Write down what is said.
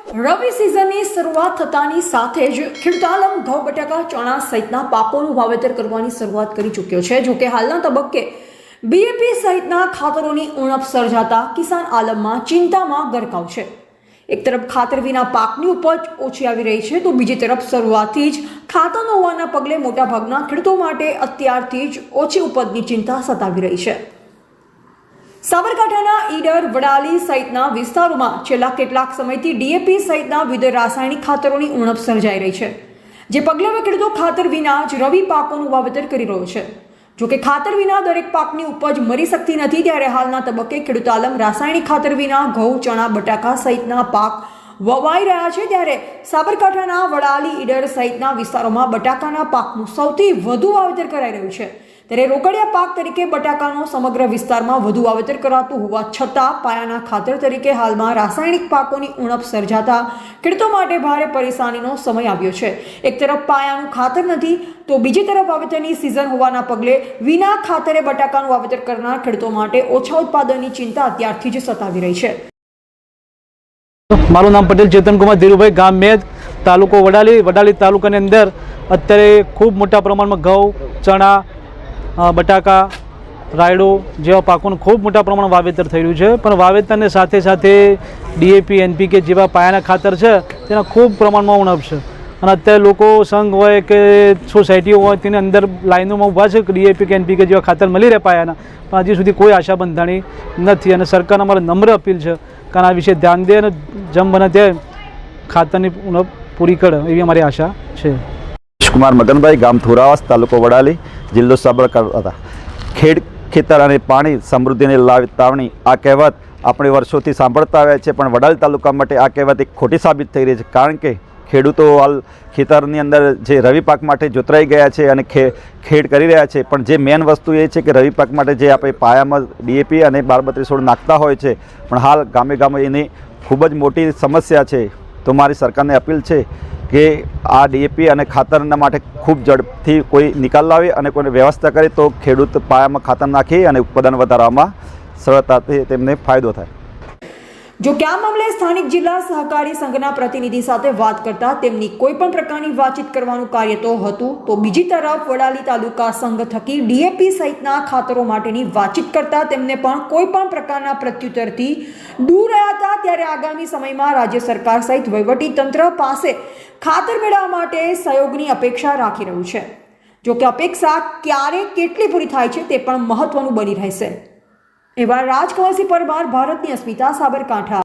રવિ સિઝનની શરૂઆત થતાની સાથે જ ખેડૂત આલમ ઘઉં, બટાકા, ચણા સહિતના પાકોનું વાવેતર કરવાની શરૂઆત કરી ચૂક્યો છે। જોકે હાલના તબક્કે બીએપી સહિતના ખાતરોની ઉણપ સર્જાતા કિસાન આલમમાં ચિંતામાં ગરકાવ છે। એક તરફ ખાતર વિના પાકની ઉપજ ઓછી આવી રહી છે, તો બીજી તરફ શરૂઆતથી જ ખાતર ન હોવાના પગલે મોટાભાગના ખેડૂતો માટે અત્યારથી જ ઓછી ઉપજની ચિંતા સતાવી રહી છે। સાબરકાંઠાના ઈડર, વડાલી સહિતના વિસ્તારોમાં છેલ્લા કેટલાક સમયથી ડીએપી સહિતના વિવિધ રાસાયણિક ખાતરોની ઉણપ સર્જાઈ રહી છે, જે પગલે હવે ખેડૂતો ખાતર વિના જ રવિ પાકોનું વાવેતર કરી રહ્યો છે। જોકે ખાતર વિના દરેક પાકની ઉપજ મરી શકતી નથી, ત્યારે હાલના તબક્કે ખેડૂત આલમ રાસાયણિક ખાતર વિના ઘઉં, ચણા, બટાકા સહિતના પાક વવાઈ રહ્યા છે। ત્યારે સાબરકાંઠાના વડાલી, ઈડર સહિતના વિસ્તારોમાં બટાકાના પાકનું સૌથી વધુ વાવેતર કરાઈ રહ્યું છે। ત્યારે રોકડિયા પાક તરીકે બટાકાનો સમગ્ર વિસ્તારમાં વધુ વાવેતર કરાતું હોવા છતાં પાયાના ખાતર તરીકે હાલમાં રાસાયણિક પાકોની ઉણપ સર્જાતા ખેડૂતો માટે ભારે પરેશાનીનો સમય આવ્યો છે। એક તરફ પાયાનું ખાતર નથી, તો બીજી તરફ વાવેતરની સિઝન હોવાના પગલે વિના ખાતરે બટાકાનું વાવેતર કરનાર ખેડૂતો માટે ઓછા ઉત્પાદનની ચિંતા અત્યારથી જ સતાવી રહી છે। મારું નામ પટેલ ચેતનકુમાર ધીરુભાઈ, ગામ મેદ, તાલુકો વડાલી તાલુકાની અંદર અત્યારે ખૂબ મોટા પ્રમાણમાં ઘઉં, ચણા, બટાકા, રાયડો જેવા પાકોનું ખૂબ મોટા પ્રમાણમાં વાવેતર થઈ રહ્યું છે। પણ વાવેતરની સાથે સાથે ડીએપી, એનપીકે જેવા પાયાના ખાતર છે તેના ખૂબ પ્રમાણમાં ઉણપ છે। અને અત્યારે લોકો સંઘ હોય કે સોસાયટીઓ હોય તેની અંદર લાઈનોમાં ઊભા છે કે ડીએપી કે એનપીકે જેવા ખાતર મળી રહે પાયાના, પણ હજી સુધી કોઈ આશા બંધાણી નથી। અને સરકારને અમારે નમ્ર અપીલ છે કે આ વિશે ધ્યાન દે અને જેમ બને તે ખાતરની ઉણપ પૂરી કરે એવી અમારી આશા છે। કુમાર મગનભાઈ, ગામ થોરાવાસ, તાલુકો વડાલી, જિલ્લો સાબરકાંઠા। ખેતર અને પાણી સમૃદ્ધિને લાવી તાવણી આ કહેવત આપણે વર્ષોથી સાંભળતા આવ્યા છે, પણ વડાલી તાલુકા માટે આ કહેવત એક ખોટી સાબિત થઈ રહી છે। કારણ કે ખેડૂતો હાલ ખેતરની અંદર જે રવિ પાક માટે જોતરાઈ ગયા છે અને ખેડ કરી રહ્યા છે, પણ જે મેન વસ્તુ એ છે કે રવિ પાક માટે જે આપણે પાયામાં ડીએપી અને 12-32 નાખતા હોય છે, પણ હાલ ગામે ગામે એની ખૂબ જ મોટી સમસ્યા છે। તો મારી સરકારને અપીલ છે કે આ ડીએપી અને ખાતરના માટે ખૂબ ઝડપથી કોઈ નિકાલ લાવે અને કોઈને વ્યવસ્થા કરે, તો ખેડૂત પાયામાં ખાતર નાખી અને ઉત્પાદન વધારવામાં સરળતાથી તેમને ફાયદો થાય। જો કે આ મામલે સ્થાનિક જિલ્લા સહકારી સંઘના પ્રતિનિધિ સાથે વાત કરતા તેમની કોઈ પણ પ્રકારની વાતચીત કરવાનું કાર્ય તો હતું, તો બીજી તરફ વડાલી તાલુકા સંઘ થકી ડીએપી સહિતના ખાતરો માટેની વાતચીત કરતા તેમને પણ કોઈ પણ પ્રકારના પ્રત્યુત્તરથી દૂર રહ્યા હતા। ત્યારે આગામી સમયમાં રાજ્ય સરકાર સહિત વહીવટી તંત્ર પાસે ખાતર મેળવવા માટે સહયોગની અપેક્ષા રાખી રહ્યું છે। જો કે અપેક્ષા ક્યારે કેટલી પૂરી થાય છે તે પણ મહત્વનું બની રહેશે। એવા રાજકુંવરસિંહ પરમાર, ભારતની અસ્મિતા, સાબરકાંઠા।